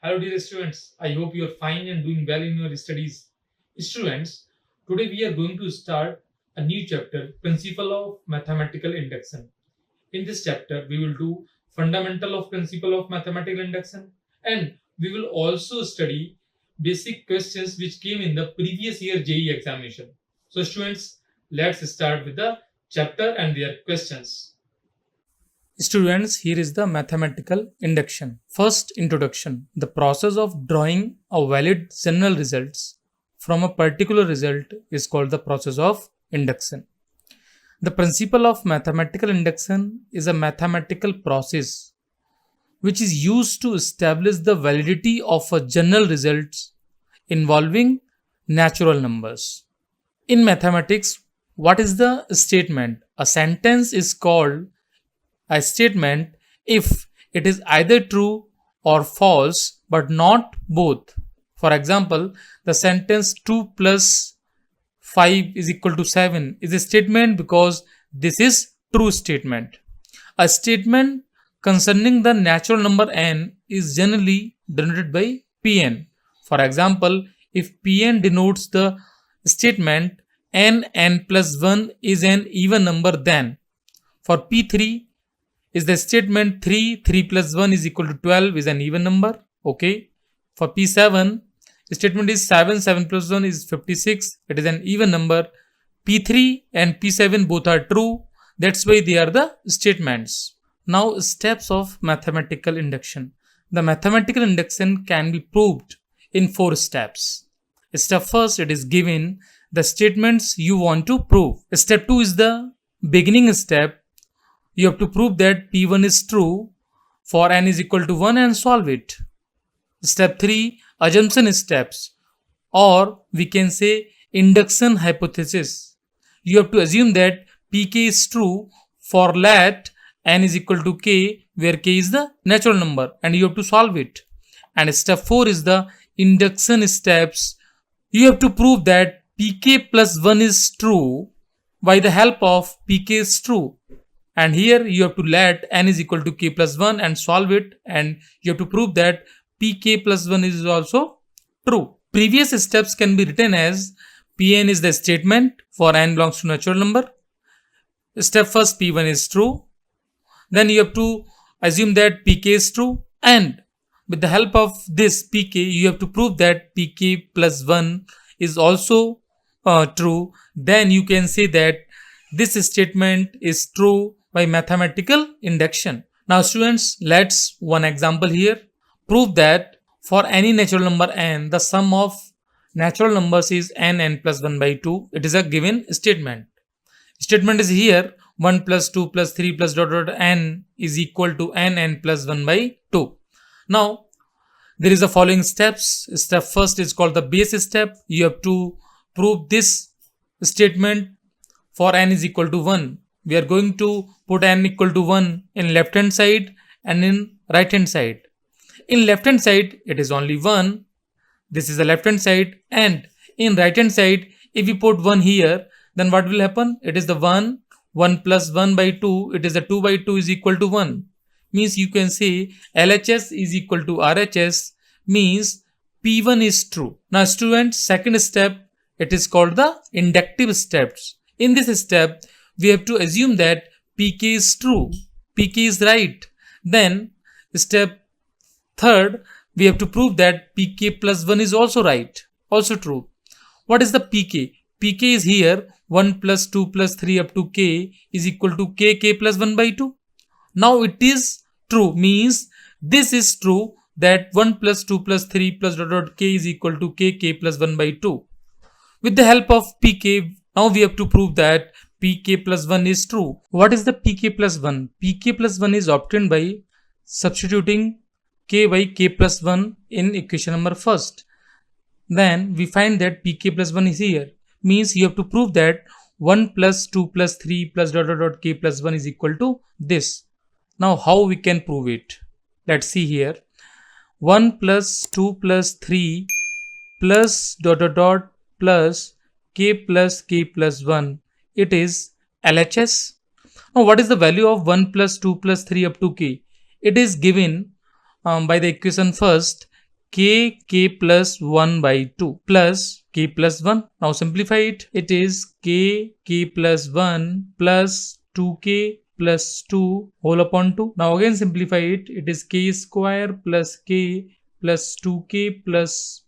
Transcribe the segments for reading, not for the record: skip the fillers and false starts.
Hello dear students, I hope you are fine and doing well in your studies. Students, today we are going to start a new chapter, Principle of Mathematical Induction. In this chapter, we will do Fundamental of Principle of Mathematical Induction, and we will also study basic questions which came in the previous year JEE examination. So students, let's start with the chapter and their questions. Students, here is the mathematical induction. First, introduction. The process of drawing a valid general results from a particular result is called the process of induction. The principle of mathematical induction is a mathematical process which is used to establish the validity of a general results involving natural numbers. In mathematics, what is the statement? A sentence is called a statement if it is either true or false but not both. For example, the sentence 2 plus 5 is equal to 7 is a statement because this is true statement. A statement concerning the natural number n is generally denoted by Pn. For example, if Pn denotes the statement n plus 1 is an even number, then for P3 is the statement 3 plus 1 is equal to 12 is an even number. Okay. For P7, the statement is 7 plus 1 is 56. It is an even number. P3 and P7 both are true. That's why they are the statements. Now, steps of mathematical induction. The mathematical induction can be proved in 4 steps. Step first, it is given the statements you want to prove. Step 2 is the beginning step. You have to prove that P1 is true for n is equal to 1 and solve it. Step 3, assumption steps, or we can say induction hypothesis. You have to assume that Pk is true for let n is equal to k, where k is the natural number, and you have to solve it. And step 4 is the induction steps. You have to prove that Pk plus 1 is true by the help of Pk is true. And here you have to let n is equal to k plus 1 and solve it, and you have to prove that pk plus 1 is also true. Previous steps can be written as Pn is the statement for n belongs to natural number. Step first, P1 is true. Then you have to assume that pk is true, and with the help of this pk, you have to prove that pk plus 1 is also true. Then you can say that this statement is true by mathematical induction. Now students, let's one example here. Prove that for any natural number n, the sum of natural numbers is n plus 1 by 2. It is a given statement. Statement is here 1 plus 2 plus 3 plus n is equal to n plus 1 by 2. Now there is the following steps. Step first is called the base step. You have to prove this statement for n is equal to 1. We are going to put n equal to 1 in left hand side and in right hand side. In left hand side, it is only 1. This is the left hand side. And in right hand side, if we put 1 here, then what will happen? It is the 1 plus 1 by 2. It is the 2 by 2 is equal to 1. Means you can say LHS is equal to RHS. Means P1 is true. Now students, second step, it is called the inductive steps. In this step, we have to assume that Pk is true, Pk is right. Then step third, we have to prove that Pk plus 1 is also right, also true. What is the Pk? Pk is here 1 plus 2 plus 3 up to k is equal to k plus 1 by 2. Now it is true, means this is true that 1 plus 2 plus 3 plus k is equal to k plus 1 by 2. With the help of Pk, now we have to prove that Pk plus 1 is true. What is the Pk plus 1? Pk plus 1 is obtained by substituting k by k plus 1 in equation number first. Then we find that Pk plus 1 is here. Means you have to prove that 1 plus 2 plus 3 plus k plus 1 is equal to this. Now how we can prove it? Let's see here. 1 plus 2 plus 3 plus plus k plus 1. It is LHS. Now what is the value of 1 plus 2 plus 3 up to k? It is given by the equation first. k plus 1 by 2 plus k plus 1. Now simplify it. It is k plus 1 plus 2k plus 2 whole upon 2. Now again simplify it. It is k square plus k plus 2k plus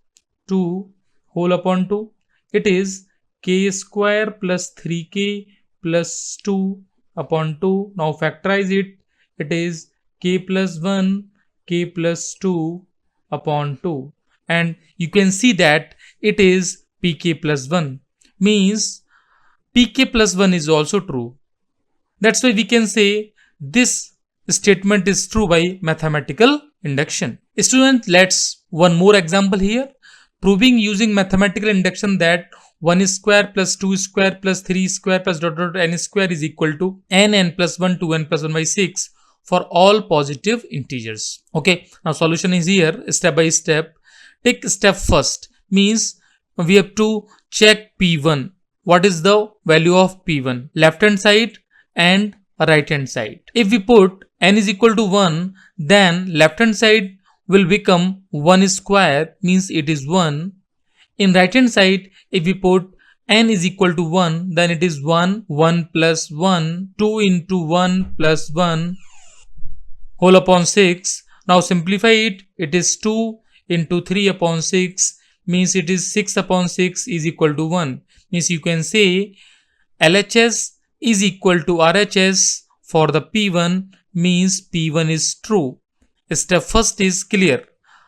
2 whole upon 2. It is k square plus 3k plus 2 upon 2. Now factorize it. It is k plus 1 k plus 2 upon 2, and you can see that it is pk plus 1, means pk plus 1 is also true. That's why we can say this statement is true by mathematical induction. Students, let's one more example here, proving using mathematical induction that 1 square plus 2 square plus 3 square plus dot dot n square is equal to n plus 1 to n plus 1 by 6 for all positive integers. Okay, now solution is here step by step. Take step first, means we have to check P1. What is the value of P1? Left hand side and right hand side. If we put n is equal to 1, then left hand side will become 1 square, means it is 1. In right hand side, if we put n is equal to 1, then it is 1, 1 plus 1, 2 into 1 plus 1 whole upon 6. Now simplify it. It is 2 into 3 upon 6, means it is 6 upon 6 is equal to 1. Means you can say LHS is equal to RHS for the P1, means P1 is true. Step first is clear.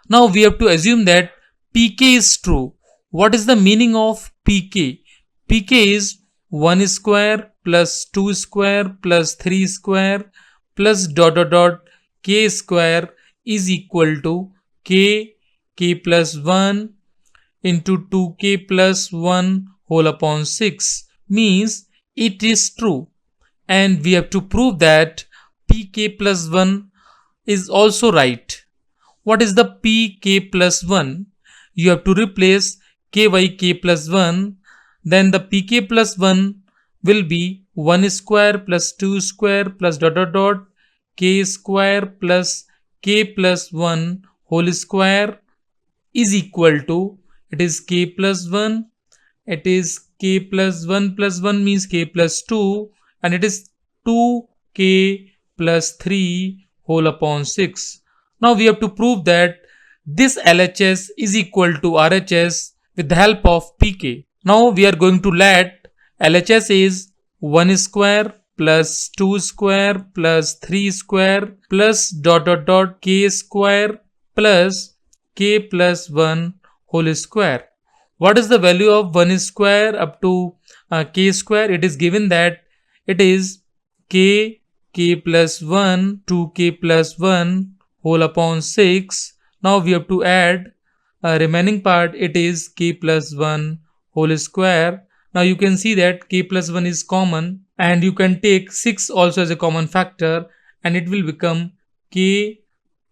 Now we have to assume that PK is true. What is the meaning of PK? PK is 1 square plus 2 square plus 3 square plus dot dot dot k square is equal to k plus 1 into 2k plus 1 whole upon 6, means it is true. And we have to prove that pk plus 1 is also right. What is the pk plus 1? You have to replace k by k plus 1. Then the pk plus 1 will be 1 square plus 2 square plus dot dot dot k square plus k plus 1 whole square is equal to, it is k plus 1, it is k plus 1 plus 1 means k plus 2, and it is 2k plus 3 whole upon 6. Now we have to prove that this LHS is equal to RHS with the help of pk. Now we are going to let LHS is 1 square plus 2 square plus 3 square plus dot dot dot k square plus k plus 1 whole square. What is the value of 1 square up to k square? It is given that it is k plus 1 to k plus 1 whole upon 6. Now we have to add remaining part, it is k plus 1 whole square. Now you can see that k plus 1 is common, and you can take 6 also as a common factor, and it will become k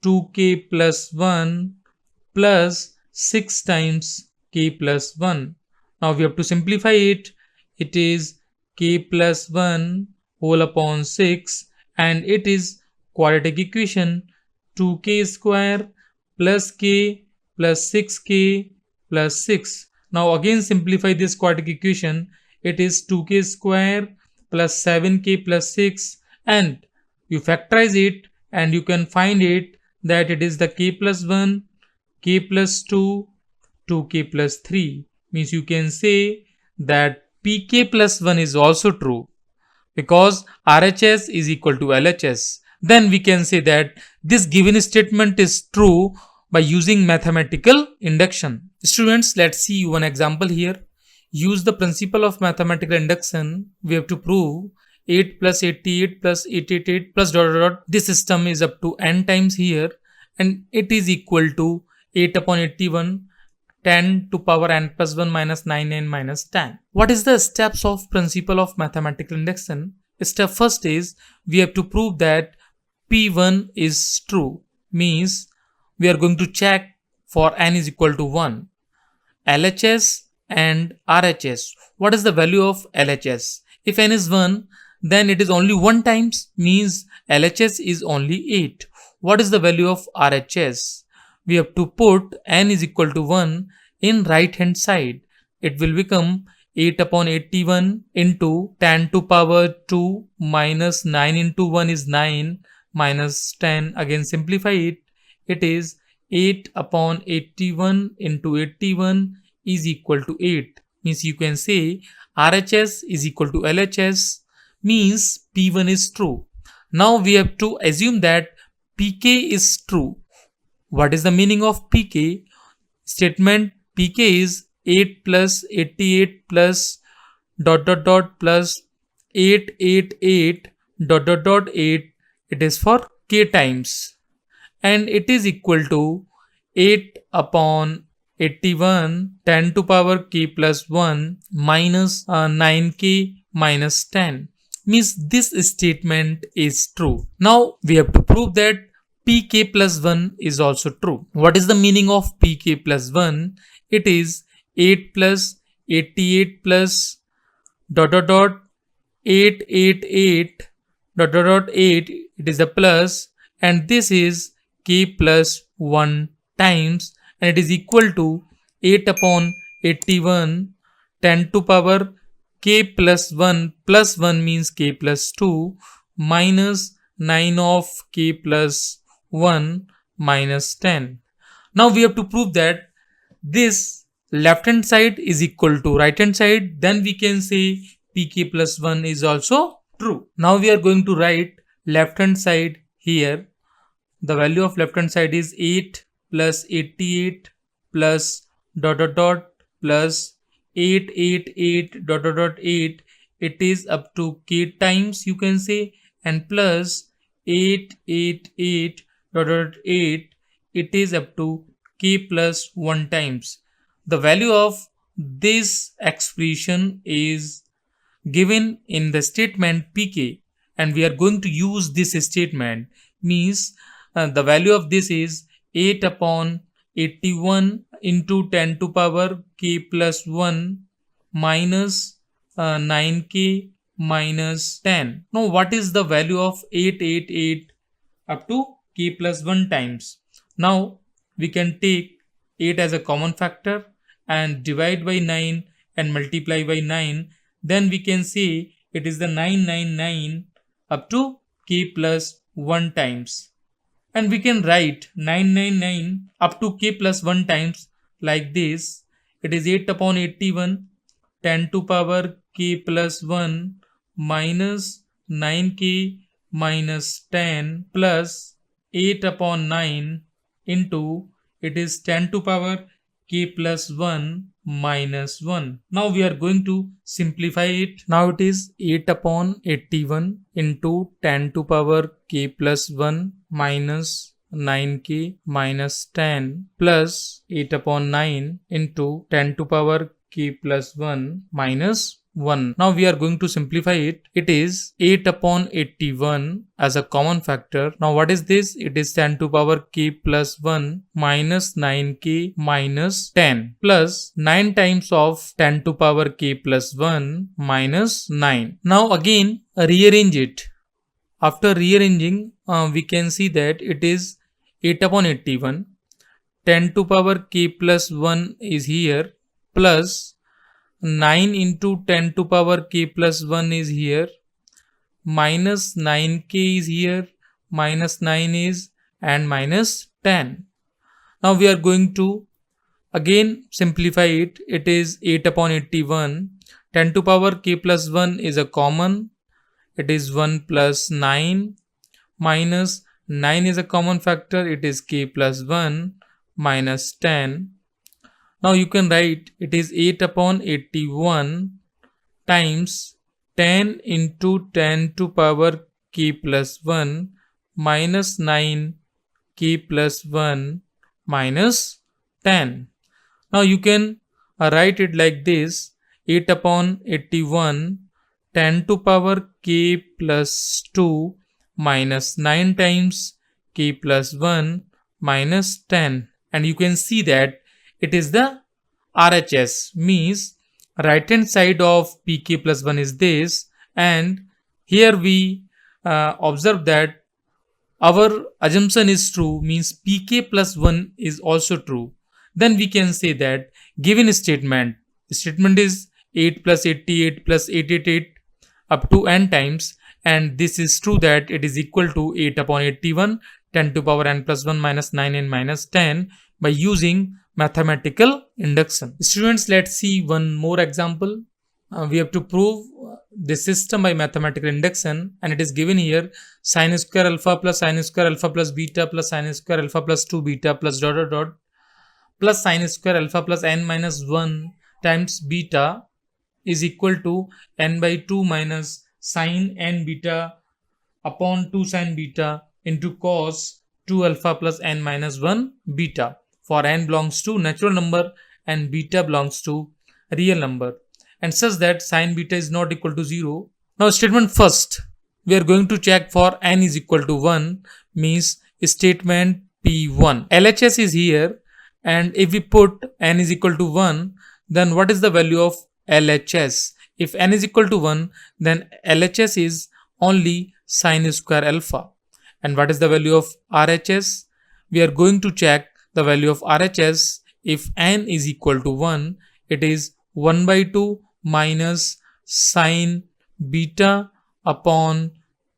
2k plus 1 plus 6 times k plus 1. Now we have to simplify it. It is k plus 1 whole upon 6, and it is quadratic equation 2k square plus k plus 6k plus 6. Now again simplify this quadratic equation. It is 2k square plus 7k plus 6, and you factorize it and you can find it that it is the k plus 1, k plus 2, 2k plus 3. Means you can say that pk plus 1 is also true because RHS is equal to LHS. Then we can say that this given statement is true by using mathematical induction. Students, let's see one example here. Use the principle of mathematical induction. We have to prove 8 plus 88 plus 888 plus dot dot dot. This system is up to n times here, and it is equal to 8 upon 81, 10 to power n plus 1 minus 9n minus 10. What is the steps of principle of mathematical induction? Step first is we have to prove that P1 is true. Means we are going to check for n is equal to 1. LHS and RHS. What is the value of LHS? If n is 1, then it is only 1 times, means LHS is only 8. What is the value of RHS? we have to put n is equal to 1 in right hand side. It will become 8 upon 81 into 10 to power 2 minus 9 into 1 is 9 minus 10. Again simplify it. It is 8 upon 81 into 81 is equal to 8. Means you can say RHS is equal to LHS, means P1 is true. Now we have to assume that PK is true. What is the meaning of PK? Statement PK is 8 plus 88 plus dot dot dot plus 888 dot dot dot 8. It is for k times, and it is equal to 8 upon 81 10 to power k plus 1 minus 9k minus 10. Means this statement is true. Now we have to prove that pk plus 1 is also true. What is the meaning of pk plus 1? It is 8 plus 88 plus dot dot dot 888 dot dot dot 8. It is a plus, and this is k plus 1 times, and it is equal to 8 upon 81 10 to power k plus 1 means k plus 2 minus 9 of k plus 1 minus 10. Now we have to prove that this left hand side is equal to right hand side, then we can say pk plus 1 is also true. Now we are going to write left hand side here. The value of left hand side is 8 plus 88 plus dot dot dot plus 888 dot dot dot 8. It is up to k times, you can say, and plus 888 dot dot 8. It is up to k plus 1 times. The value of this expression is given in the statement pk, and we are going to use this statement. Means the value of this is 8 upon 81 into 10 to power k plus 1 minus 9k minus 10. Now what is the value of 888 up to k plus 1 times? Now we can take 8 as a common factor and divide by 9 and multiply by 9. Then we can say it is the 999 up to k plus 1 times. And we can write 999 up to k plus 1 times like this. It is 8 upon 81 10 to power k plus 1 minus 9k minus 10 plus 8 upon 9 into it is 10 to power k plus 1 minus 1. Now we are going to simplify it. Now it is 8 upon 81 into 10 to power k plus 1 minus 9k minus 10 plus 8 upon 9 into 10 to power k plus 1 minus 1. Now we are going to simplify it. It is 8 upon 81 as a common factor. Now what is this? It is 10 to power k plus 1 minus 9k minus 10 plus 9 times of 10 to power k plus 1 minus 9. Now again rearrange it. After rearranging, we can see that it is 8 upon 81. 10 to power k plus 1 is here plus 9 into 10 to power k plus 1 is here, minus 9k is here, minus 9 is, and minus 10. Now we are going to again simplify it. It is 8 upon 81. 10 to power k plus 1 is a common. It is 1 plus 9 minus 9 is a common factor. It is k plus 1 minus 10. Now you can write it is 8 upon 81 times 10 into 10 to power k plus 1 minus 9 k plus 1 minus 10. Now you can write it like this: 8 upon 81 10 to power k plus 2 minus 9 times k plus 1 minus 10. And you can see that it is the RHS, means right hand side of pk plus 1 is this, and here we observe that our assumption is true, means pk plus 1 is also true, then we can say that given statement is 8 plus 88 plus 888 up to n times, and this is true that it is equal to 8 upon 81 10 to power n plus 1 minus 9n minus 10 by using mathematical induction. Students, let's see one more example. We have to prove this system by mathematical induction, and it is given here: sin square alpha plus sin square alpha plus beta plus sin square alpha plus 2 beta plus dot dot dot plus sin square alpha plus n minus 1 times beta is equal to n by 2 minus sin n beta upon 2 sin beta into cos 2 alpha plus n minus 1 beta, for n belongs to natural number and beta belongs to real number, and such that sin beta is not equal to 0. Now statement first, we are going to check for n is equal to 1, means statement P1. LHS is here, and if we put n is equal to 1, then what is the value of LHS? If n is equal to 1, then LHS is only sin square alpha. And what is the value of RHS? We are going to check the value of RHS. If n is equal to 1, it is 1 by 2 minus sin beta upon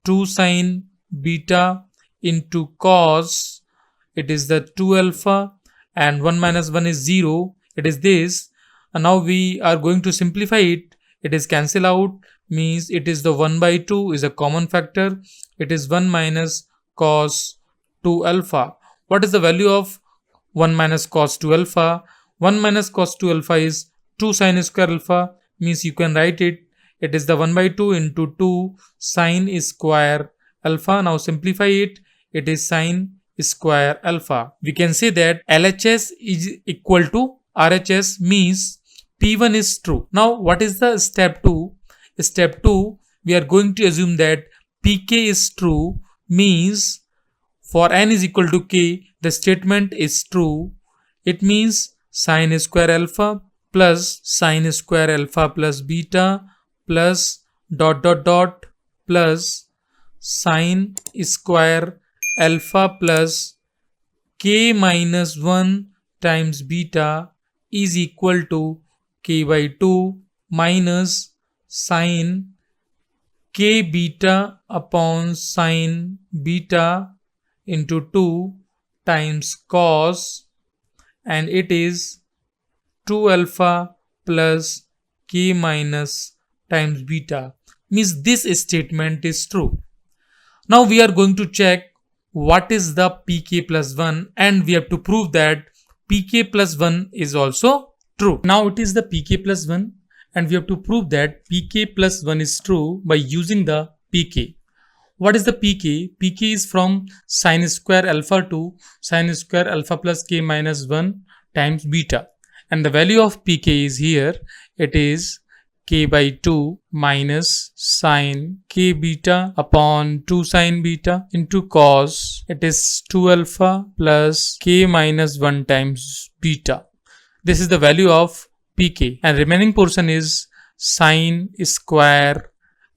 2 sin beta into cos, it is the 2 alpha, and 1 minus 1 is 0, it is this. And now we are going to simplify it. It is cancel out, means it is the 1 by 2 is a common factor. It is 1 minus cos 2 alpha. What is the value of 1 minus cos 2 alpha? 1 minus cos 2 alpha is 2 sin square alpha, means you can write it. It is the 1 by 2 into 2 sin square alpha. Now simplify it. It is sin square alpha. We can say that LHS is equal to RHS, means P1 is true. Now what is the step 2? Step 2, we are going to assume that PK is true, means for n is equal to k, the statement is true. It means sin square alpha plus sin square alpha plus beta plus dot dot dot plus sin square alpha plus k minus 1 times beta is equal to k by 2 minus sin k beta upon sin beta into 2 times cos, and it is 2 alpha plus k minus times beta, means this statement is true. Now we are going to check what is the pk plus 1, and we have to prove that pk plus 1 is also true. Now it is the pk plus 1, and we have to prove that pk plus 1 is true by using the pk. What is the pk? Pk is from sin square alpha to sin square alpha plus k minus 1 times beta, and the value of pk is here. It is k by 2 minus sin k beta upon 2 sin beta into cos, it is 2 alpha plus k minus 1 times beta. This is the value of pk, and remaining portion is sin square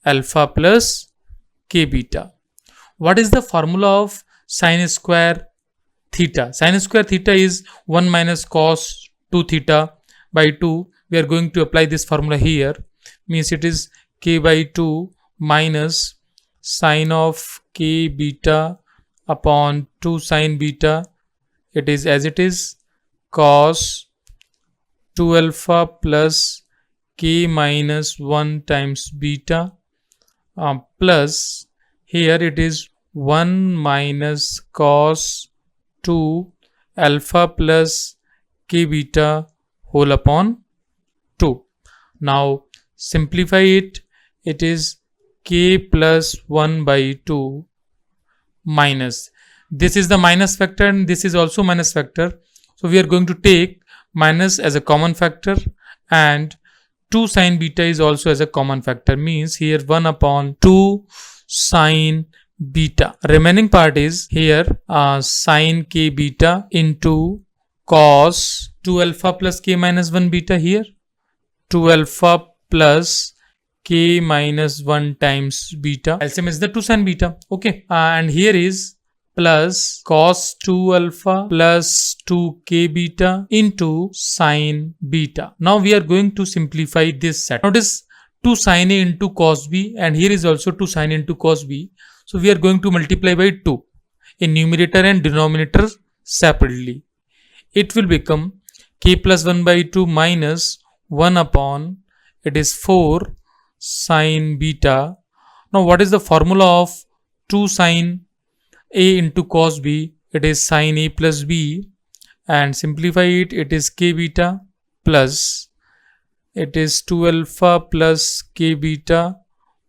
alpha plus k beta. What is the formula of sin square theta? Sin square theta is 1 minus cos 2 theta by 2. We are going to apply this formula here, means it is k by 2 minus sin of k beta upon 2 sin beta, it is as it is, cos 2 alpha plus k minus 1 times beta plus here it is 1 minus cos 2 alpha plus k beta whole upon 2. Now simplify it. It is k plus 1 by 2 minus, this is the minus factor and this is also minus factor, so we are going to take minus as a common factor, and 2 sin beta is also as a common factor, means here 1 upon 2 sin beta. Remaining part is here sin k beta into cos 2 alpha plus k minus 1 beta, here 2 alpha plus k minus 1 times beta. LCM is the 2 sin beta. Okay, and here is plus cos 2 alpha plus 2k beta into sin beta. Now we are going to simplify this set. Notice 2 sin A into cos B, and here is also 2 sin A into cos B. So we are going to multiply by 2 in numerator and denominator separately. It will become k plus 1 by 2 minus 1 upon, it is 4 sin beta. Now what is the formula of 2 sin A into cos B? It is sin A plus B, and simplify it, it is k beta plus, it is 2 alpha plus k beta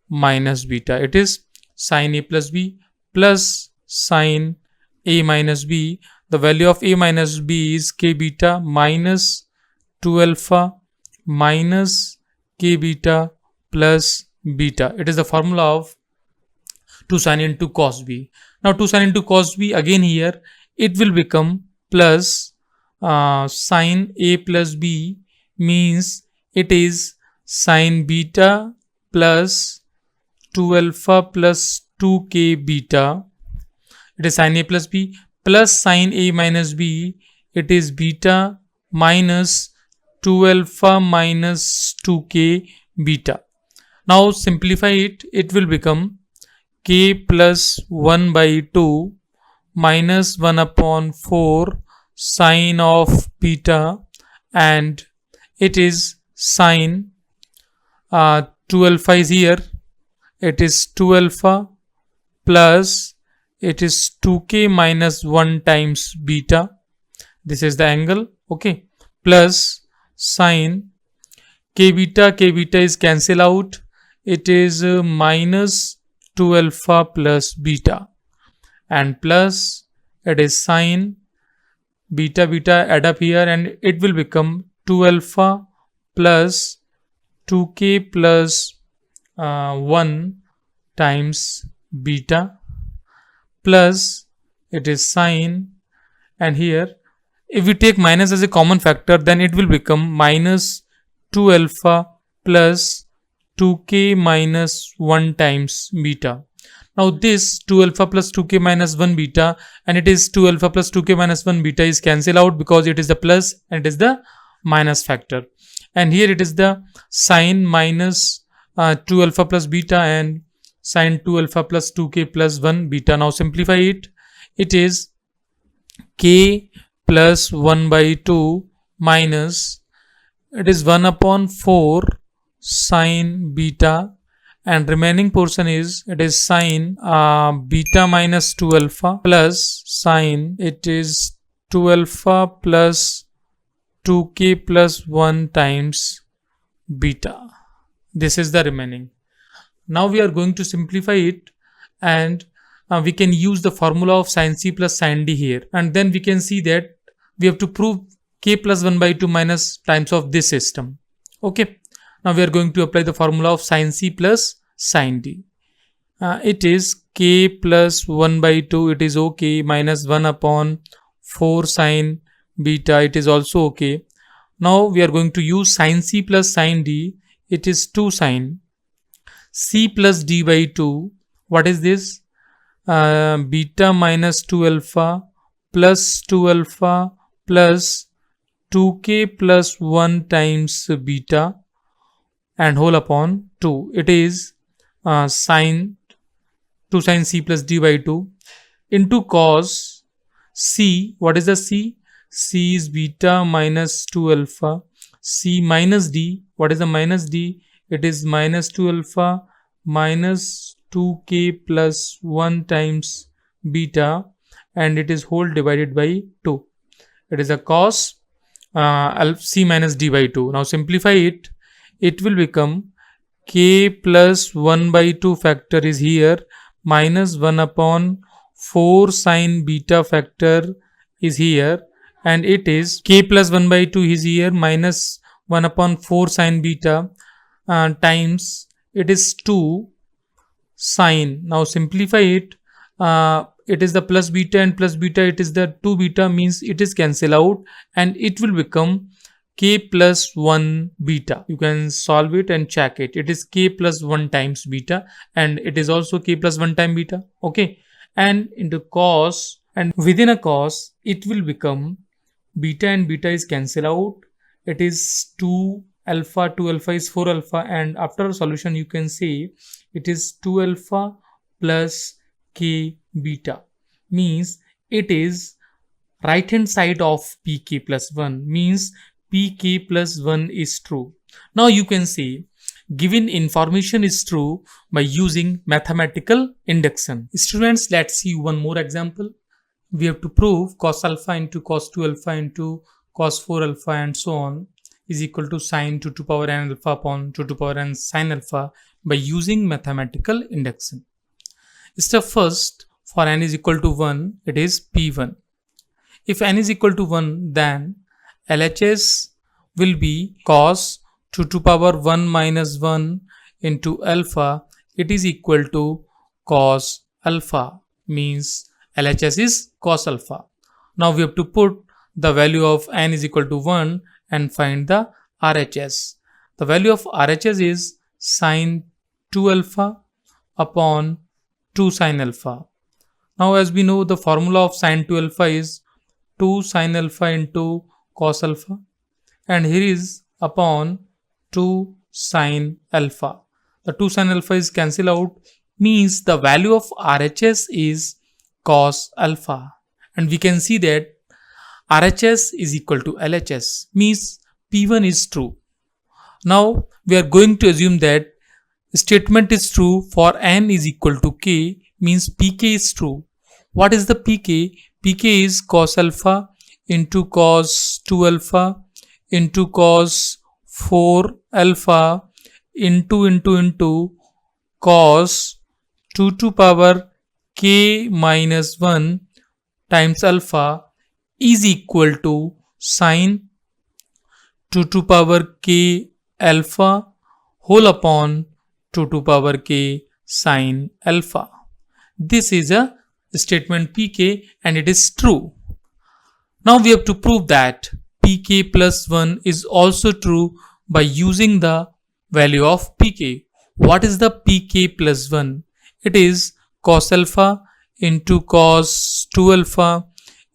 minus beta. It is sin A plus B plus sin A minus B. The value of A minus B is k beta minus 2 alpha minus k beta plus beta. It is the formula of 2 sin into cos B. Now 2 sin into cos B, again here it will become plus sin A plus B, means it is sin beta plus 2 alpha plus 2k beta. It is sin A plus B plus sin A minus B, it is beta minus 2 alpha minus 2k beta. Now simplify it, it will become k plus 1 by 2 minus 1 upon 4 sin of beta, and it is sin 2 alpha is here, it is 2 alpha plus, it is 2k minus 1 times beta, this is the angle, okay, plus sin k beta is cancel out, it is minus 2 alpha plus beta, and plus it is sin beta add up here, and it will become 2 alpha plus 2k plus 1 times beta, plus it is sin, and here if we take minus as a common factor, then it will become minus 2 alpha plus 2k minus 1 times beta. Now this 2 alpha plus 2k minus 1 beta, and it is 2 alpha plus 2k minus 1 beta is cancel out because it is the plus and it is the minus factor, and here it is the sin minus 2 alpha plus beta and sin 2 alpha plus 2k plus 1 beta. Now simplify it, it is k plus 1 by 2 minus, it is 1 upon 4 sin beta, and remaining portion is, it is sin beta minus 2 alpha plus sin, it is 2 alpha plus 2k plus 1 times beta. This is the remaining. Now we are going to simplify it, and we can use the formula of sin C plus sin D here, and then we can see that we have to prove k plus 1 by 2 minus times of this system. Okay, now we are going to apply the formula of sin C plus sin D. It is k plus 1 by 2, it is okay, minus 1 upon 4 sin beta, it is also okay. Now we are going to use sin C plus sin D, it is 2 sin C plus D by 2. What is this? Beta minus 2 alpha plus 2 alpha plus 2k plus 1 times beta and whole upon 2. It is sin 2 sin C plus D by 2 into cos C. What is the C? C is beta minus 2 alpha. C minus D. What is the minus D? It is minus 2 alpha minus 2k plus 1 times beta, and it is whole divided by 2. It is a cos C minus D by 2. Now simplify it. It will become k plus 1 by 2 factor is here, minus 1 upon 4 sin beta factor is here, and it is k plus 1 by 2 is here, minus 1 upon 4 sin beta times, it is 2 sin. Now simplify it. It is the plus beta and plus beta, it is the 2 beta, means it is cancel out, and it will become k plus 1 beta. You can solve it and check it. It is k plus 1 times beta, and it is also k plus 1 time beta. Okay, and into cos, and within a cos it will become beta and beta is cancel out. It is 2 alpha, 2 alpha is 4 alpha, and after solution you can say it is 2 alpha plus k beta, means it is right hand side of pk plus 1, means pk plus 1 is true. Now you can say given information is true by using mathematical induction. Students, let's see one more example. We have to prove cos alpha into cos 2 alpha into cos 4 alpha and so on is equal to sine 2 to power n alpha upon 2 to power n sine alpha by using mathematical induction. Step first, for n is equal to 1, it is P1. If n is equal to 1, then LHS will be cos 2 to power 1 minus 1 into alpha. It is equal to cos alpha, means LHS is cos alpha. Now we have to put the value of n is equal to 1 and find the RHS. The value of RHS is sine 2 alpha upon 2 sine alpha. Now as we know, the formula of sine 2 alpha is 2 sine alpha into cos alpha, and here is upon 2 sine alpha. The 2 sine alpha is cancel out, means the value of RHS is cos alpha, and we can see that RHS is equal to LHS, means P1 is true. Now we are going to assume that statement is true for n is equal to k, means pk is true. What is the pk? Pk is cos alpha into cos 2 alpha into cos 4 alpha into cos 2 to power k minus 1 times alpha is equal to sine 2 to power k alpha whole upon 2 to power k sine alpha. This is a statement pk and it is true. Now we have to prove that pk plus 1 is also true by using the value of pk. What is the pk plus 1? It is cos alpha into cos 2 alpha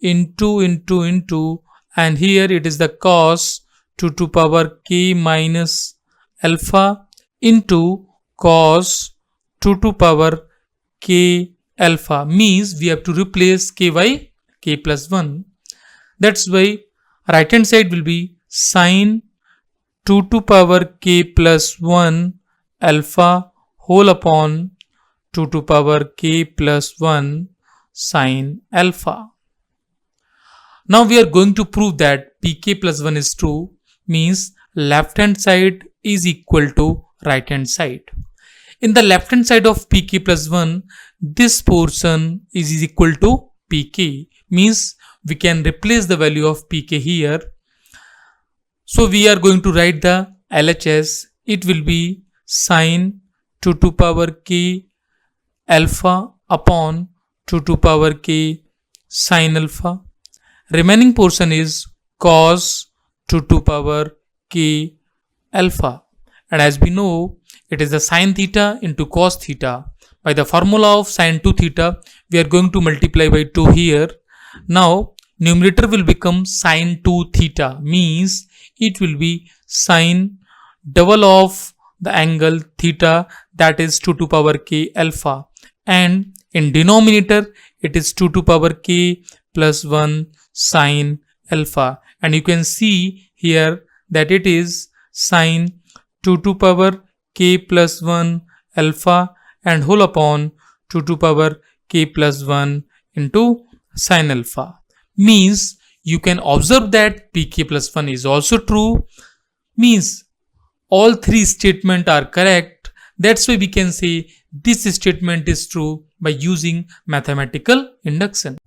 into and here it is the cos 2 to power k minus alpha into cos 2 to power k alpha, means we have to replace k by k plus 1. That's why right hand side will be sine 2 to power k plus 1 alpha whole upon 2 to power k plus 1 sine alpha. Now we are going to prove that pk plus 1 is true, means left hand side is equal to right hand side. In the left hand side of pk plus 1, this portion is equal to pk, means we can replace the value of pk here. So we are going to write the LHS. It will be sine 2 to power k alpha upon 2 to power k sine alpha. Remaining portion is cos 2 to power k alpha, and as we know, it is the sine theta into cos theta. By the formula of sine 2 theta, we are going to multiply by 2 here. Now numerator will become sine 2 theta, means it will be sine double of the angle theta, that is 2 to power k alpha, and in denominator it is 2 to power k plus 1 sine alpha, and you can see here that it is sine 2 to power k plus 1 alpha and whole upon 2 to power k plus 1 into sine alpha, means you can observe that pk plus 1 is also true, means all three statements are correct. That's why we can say this statement is true by using mathematical induction.